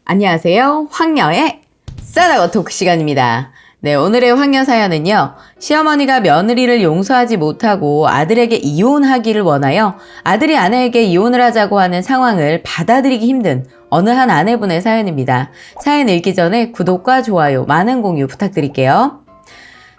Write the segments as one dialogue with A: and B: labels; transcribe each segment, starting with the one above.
A: 안녕하세요. 황녀의 싸다고 토크 시간입니다. 네, 오늘의 황녀 사연은요. 시어머니가 며느리를 용서하지 못하고 아들에게 이혼하기를 원하여 아들이 아내에게 이혼을 하자고 하는 상황을 받아들이기 힘든 어느 한 아내분의 사연입니다. 사연 읽기 전에 구독과 좋아요, 많은 공유 부탁드릴게요.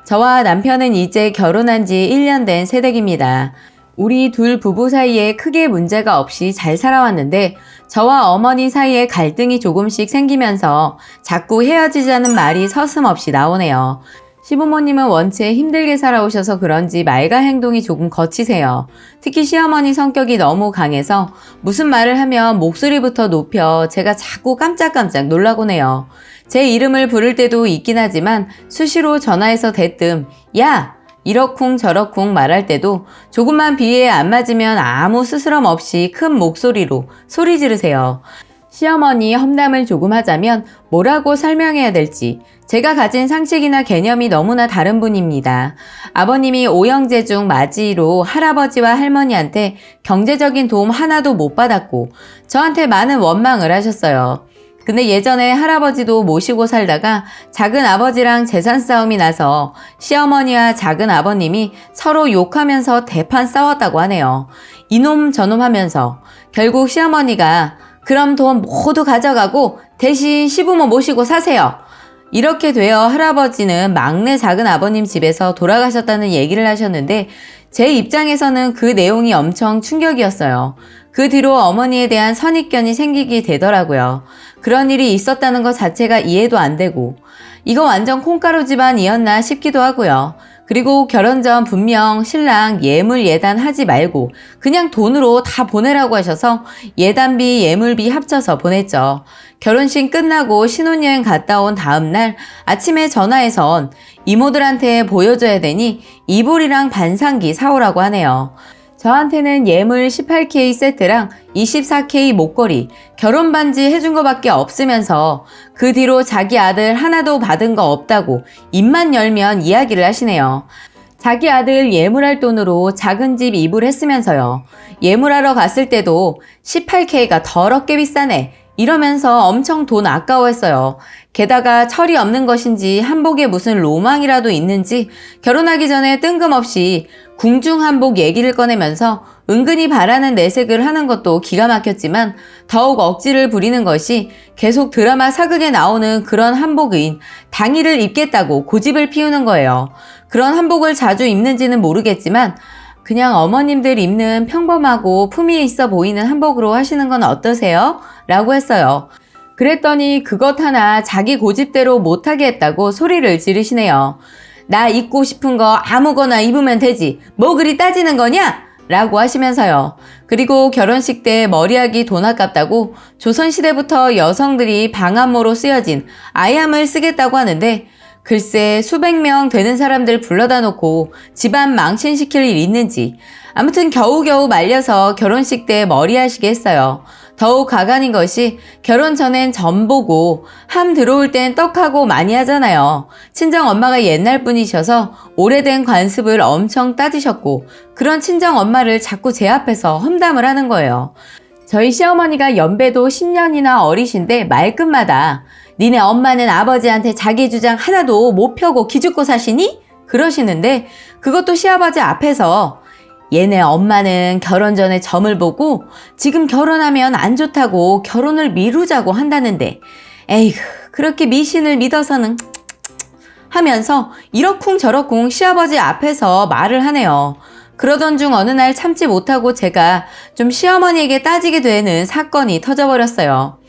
A: 저와 남편은 이제 결혼한 지 1년 된 새댁입니다. 우리 둘 부부 사이에 크게 문제가 없이 잘 살아왔는데 저와 어머니 사이에 갈등이 조금씩 생기면서 자꾸 헤어지자는 말이 서슴없이 나오네요. 시부모님은 원체 힘들게 살아오셔서 그런지 말과 행동이 조금 거치세요. 특히 시어머니 성격이 너무 강해서 무슨 말을 하면 목소리부터 높여 제가 자꾸 깜짝깜짝 놀라곤 해요. 제 이름을 부를 때도 있긴 하지만 수시로 전화해서 대뜸 야! 이러쿵 저러쿵 말할 때도 조금만 비위에 안 맞으면 아무 스스럼 없이 큰 목소리로 소리 지르세요. 시어머니 험담을 조금 하자면 뭐라고 설명해야 될지 제가 가진 상식이나 개념이 너무나 다른 분입니다. 아버님이 오형제 중 맞이로 할아버지와 할머니한테 경제적인 도움 하나도 못 받았고 저한테 많은 원망을 하셨어요. 근데 예전에 할아버지도 모시고 살다가 작은 아버지랑 재산 싸움이 나서 시어머니와 작은 아버님이 서로 욕하면서 대판 싸웠다고 하네요. 이놈 저놈 하면서 결국 시어머니가 그럼 돈 모두 가져가고 대신 시부모 모시고 사세요. 이렇게 되어 할아버지는 막내 작은 아버님 집에서 돌아가셨다는 얘기를 하셨는데 제 입장에서는 그 내용이 엄청 충격이었어요. 그 뒤로 어머니에 대한 선입견이 생기게 되더라고요. 그런 일이 있었다는 것 자체가 이해도 안 되고 이거 완전 콩가루 집안이었나 싶기도 하고요. 그리고 결혼 전 분명 신랑 예물 예단 하지 말고 그냥 돈으로 다 보내라고 하셔서 예단비 예물비 합쳐서 보냈죠. 결혼식 끝나고 신혼여행 갔다 온 다음날 아침에 전화해선 이모들한테 보여줘야 되니 이불이랑 반상기 사오라고 하네요. 저한테는 예물 18K 세트랑 24K 목걸이, 결혼 반지 해준 거밖에 없으면서 그 뒤로 자기 아들 하나도 받은 거 없다고 입만 열면 이야기를 하시네요. 자기 아들 예물할 돈으로 작은 집 이불 했으면서요. 예물하러 갔을 때도 18K가 더럽게 비싸네. 이러면서 엄청 돈 아까워했어요. 게다가 철이 없는 것인지 한복에 무슨 로망이라도 있는지 결혼하기 전에 뜬금없이 궁중 한복 얘기를 꺼내면서 은근히 바라는 내색을 하는 것도 기가 막혔지만 더욱 억지를 부리는 것이 계속 드라마 사극에 나오는 그런 한복인 당일을 입겠다고 고집을 피우는 거예요. 그런 한복을 자주 입는지는 모르겠지만 그냥 어머님들 입는 평범하고 품위 있어 보이는 한복으로 하시는 건 어떠세요? 라고 했어요. 그랬더니 그것 하나 자기 고집대로 못하게 했다고 소리를 지르시네요. 나 입고 싶은 거 아무거나 입으면 되지. 뭐 그리 따지는 거냐? 라고 하시면서요. 그리고 결혼식 때 머리하기 돈 아깝다고 조선시대부터 여성들이 방한모로 쓰여진 아얌을 쓰겠다고 하는데 글쎄 수백 명 되는 사람들 불러다 놓고 집안 망신시킬 일 있는지 아무튼 겨우겨우 말려서 결혼식 때 머리하시게 했어요. 더욱 가관인 것이 결혼 전엔 전 보고 함 들어올 땐 떡하고 많이 하잖아요. 친정 엄마가 옛날 분이셔서 오래된 관습을 엄청 따지셨고 그런 친정 엄마를 자꾸 제 앞에서 험담을 하는 거예요. 저희 시어머니가 연배도 10년이나 어리신데 말끝마다 니네 엄마는 아버지한테 자기 주장 하나도 못 펴고 기죽고 사시니? 그러시는데 그것도 시아버지 앞에서 얘네 엄마는 결혼 전에 점을 보고 지금 결혼하면 안 좋다고 결혼을 미루자고 한다는데 에이구 그렇게 미신을 믿어서는 하면서 이러쿵 저러쿵 시아버지 앞에서 말을 하네요. 그러던 중 어느 날 참지 못하고 제가 좀 시어머니에게 따지게 되는 사건이 터져버렸어요.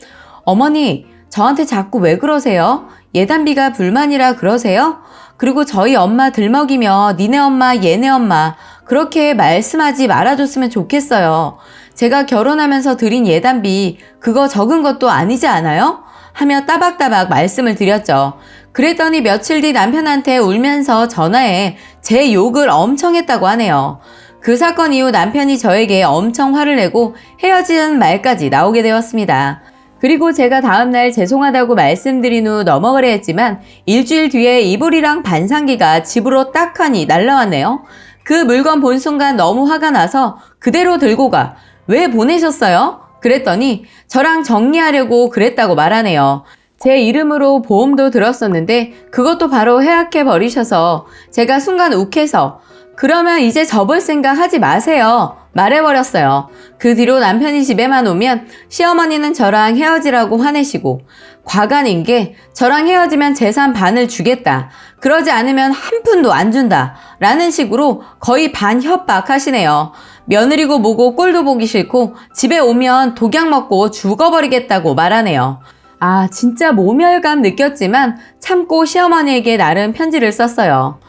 A: 어머니 저한테 자꾸 왜 그러세요? 예단비가 불만이라 그러세요? 그리고 저희 엄마 들먹이며 니네 엄마 얘네 엄마 그렇게 말씀하지 말아줬으면 좋겠어요. 제가 결혼하면서 드린 예단비 그거 적은 것도 아니지 않아요? 하며 따박따박 말씀을 드렸죠. 그랬더니 며칠 뒤 남편한테 울면서 전화해 제 욕을 엄청 했다고 하네요. 그 사건 이후 남편이 저에게 엄청 화를 내고 헤어지는 말까지 나오게 되었습니다. 그리고 제가 다음날 죄송하다고 말씀드린 후 넘어가려 했지만 일주일 뒤에 이불이랑 반상기가 집으로 딱하니 날라왔네요. 그 물건 본 순간 너무 화가 나서 그대로 들고 가. 왜 보내셨어요? 그랬더니 저랑 정리하려고 그랬다고 말하네요. 제 이름으로 보험도 들었었는데 그것도 바로 해약해 버리셔서 제가 순간 욱해서 그러면 이제 접을 생각 하지 마세요. 말해버렸어요. 그 뒤로 남편이 집에만 오면 시어머니는 저랑 헤어지라고 화내시고 과간인 게 저랑 헤어지면 재산 반을 주겠다. 그러지 않으면 한 푼도 안 준다. 라는 식으로 거의 반협박하시네요. 며느리고 뭐고 꼴도 보기 싫고 집에 오면 독약 먹고 죽어버리겠다고 말하네요. 아, 진짜 모멸감 느꼈지만 참고 시어머니에게 나름 편지를 썼어요.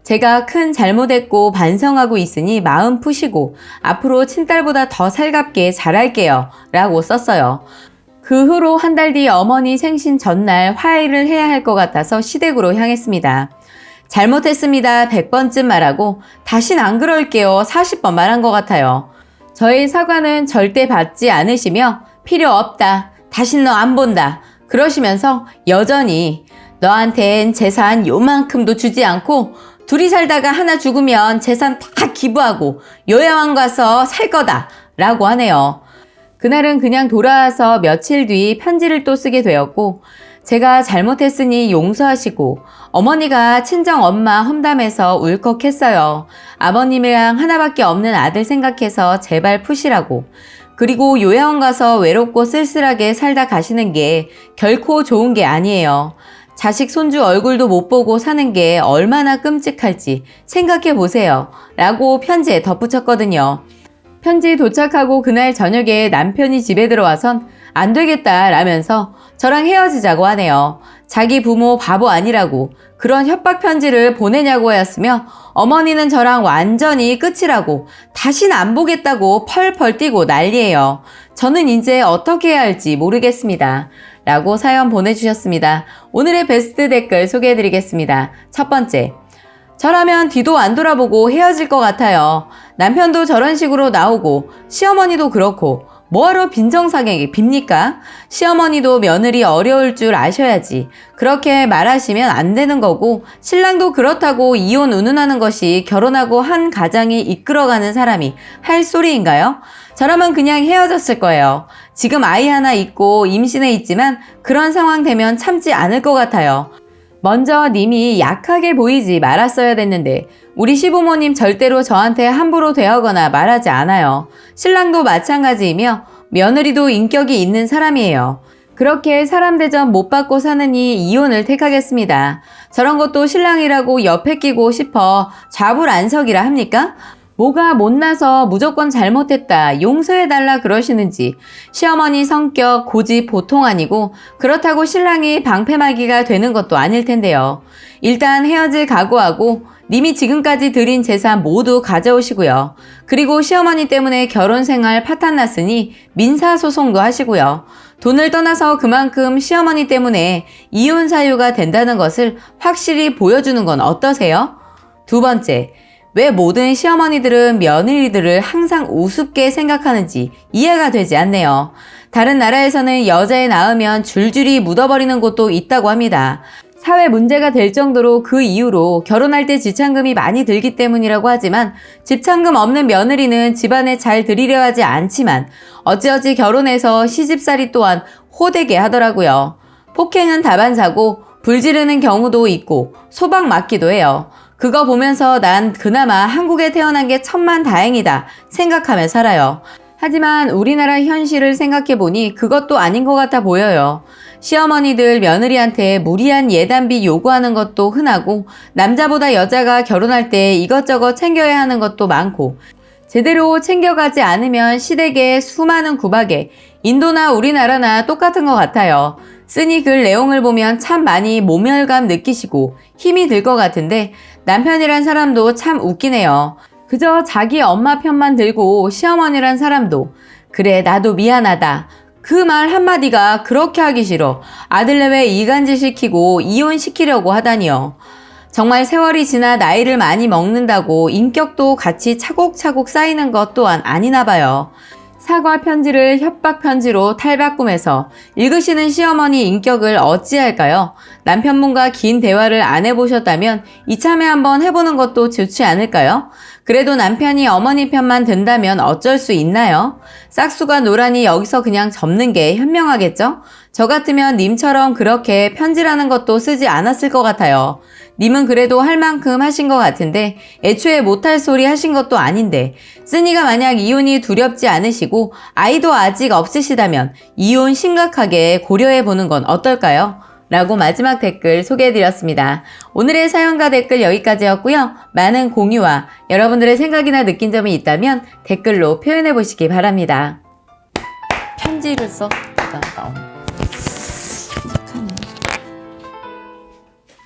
A: 제가 큰 잘못했고 반성하고 있으니 마음 푸시고 앞으로 친딸보다 더 살갑게 잘할게요. 라고 썼어요. 그 후로 한 달 뒤 어머니 생신 전날 화해를 해야 할 것 같아서 시댁으로 향했습니다. 잘못했습니다. 100번쯤 말하고 다신 안 그럴게요. 40번 말한 것 같아요. 저의 사과는 절대 받지 않으시며 필요 없다. 다신 너 안 본다. 그러시면서 여전히 너한텐 재산 요만큼도 주지 않고 둘이 살다가 하나 죽으면 재산 다 기부하고 요양원 가서 살 거다. 라고 하네요. 그날은 그냥 돌아와서 며칠 뒤 편지를 또 쓰게 되었고 제가 잘못했으니 용서하시고 어머니가 친정엄마 험담해서 울컥했어요. 아버님이랑 하나밖에 없는 아들 생각해서 제발 푸시라고. 그리고 요양원 가서 외롭고 쓸쓸하게 살다 가시는 게 결코 좋은 게 아니에요. 자식 손주 얼굴도 못 보고 사는 게 얼마나 끔찍할지 생각해 보세요. 라고 편지에 덧붙였거든요. 편지 도착하고 그날 저녁에 남편이 집에 들어와선 안 되겠다 라면서 저랑 헤어지자고 하네요. 자기 부모 바보 아니라고 그런 협박 편지를 보내냐고 하였으며 어머니는 저랑 완전히 끝이라고 다신 안 보겠다고 펄펄 뛰고 난리예요. 저는 이제 어떻게 해야 할지 모르겠습니다. 라고 사연 보내주셨습니다. 오늘의 베스트 댓글 소개해드리겠습니다. 첫 번째, 저라면 뒤도 안 돌아보고 헤어질 것 같아요. 남편도 저런 식으로 나오고 시어머니도 그렇고 뭐하러 빈정상에게 빕니까? 시어머니도 며느리 어려울 줄 아셔야지. 그렇게 말하시면 안 되는 거고 신랑도 그렇다고 이혼 운운하는 것이 결혼하고 한 가장이 이끌어가는 사람이 할 소리인가요? 저라면 그냥 헤어졌을 거예요. 지금 아이 하나 있고 임신해 있지만 그런 상황 되면 참지 않을 것 같아요. 먼저 님이 약하게 보이지 말았어야 됐는데 우리 시부모님 절대로 저한테 함부로 대하거나 말하지 않아요. 신랑도 마찬가지이며 며느리도 인격이 있는 사람이에요. 그렇게 사람 대접 못 받고 사느니 이혼을 택하겠습니다. 저런 것도 신랑이라고 옆에 끼고 싶어 좌불안석이라 합니까? 뭐가 못나서 무조건 잘못했다, 용서해달라 그러시는지. 시어머니 성격, 고집 보통 아니고 그렇다고 신랑이 방패막이가 되는 것도 아닐 텐데요. 일단 헤어질 각오하고 님이 지금까지 들인 재산 모두 가져오시고요. 그리고 시어머니 때문에 결혼생활 파탄났으니 민사소송도 하시고요. 돈을 떠나서 그만큼 시어머니 때문에 이혼 사유가 된다는 것을 확실히 보여주는 건 어떠세요? 두 번째, 왜 모든 시어머니들은 며느리들을 항상 우습게 생각하는지 이해가 되지 않네요. 다른 나라에서는 여자애 낳으면 줄줄이 묻어버리는 곳도 있다고 합니다. 사회 문제가 될 정도로 그 이유로 결혼할 때 지참금이 많이 들기 때문이라고 하지만 지참금 없는 며느리는 집안에 잘 들이려 하지 않지만 어찌어찌 결혼해서 시집살이 또한 호되게 하더라고요. 폭행은 다반사고 불지르는 경우도 있고 소방 맞기도 해요. 그거 보면서 난 그나마 한국에 태어난 게 천만다행이다 생각하며 살아요. 하지만 우리나라 현실을 생각해보니 그것도 아닌 것 같아 보여요. 시어머니들 며느리한테 무리한 예단비 요구하는 것도 흔하고 남자보다 여자가 결혼할 때 이것저것 챙겨야 하는 것도 많고 제대로 챙겨가지 않으면 시댁에 수많은 구박에 인도나 우리나라나 똑같은 것 같아요. 쓰니 글 내용을 보면 참 많이 모멸감 느끼시고 힘이 들 것 같은데 남편이란 사람도 참 웃기네요. 그저 자기 엄마 편만 들고 시어머니란 사람도 그래 나도 미안하다. 그 말 한마디가 그렇게 하기 싫어. 아들내외 이간질 시키고 이혼시키려고 하다니요. 정말 세월이 지나 나이를 많이 먹는다고 인격도 같이 차곡차곡 쌓이는 것 또한 아니나 봐요. 사과 편지를 협박 편지로 탈바꿈해서 읽으시는 시어머니 인격을 어찌할까요? 남편분과 긴 대화를 안 해보셨다면 이참에 한번 해보는 것도 좋지 않을까요? 그래도 남편이 어머니 편만 든다면 어쩔 수 있나요? 싹수가 노라니 여기서 그냥 접는 게 현명하겠죠? 저 같으면 님처럼 그렇게 편지라는 것도 쓰지 않았을 것 같아요. 님은 그래도 할 만큼 하신 것 같은데 애초에 못할 소리 하신 것도 아닌데 쓰니가 만약 이혼이 두렵지 않으시고 아이도 아직 없으시다면 이혼 심각하게 고려해보는 건 어떨까요? 라고 마지막 댓글 소개해드렸습니다. 오늘의 사연과 댓글 여기까지였고요. 많은 공유와 여러분들의 생각이나 느낀 점이 있다면 댓글로 표현해보시기 바랍니다. 편지를 썼다.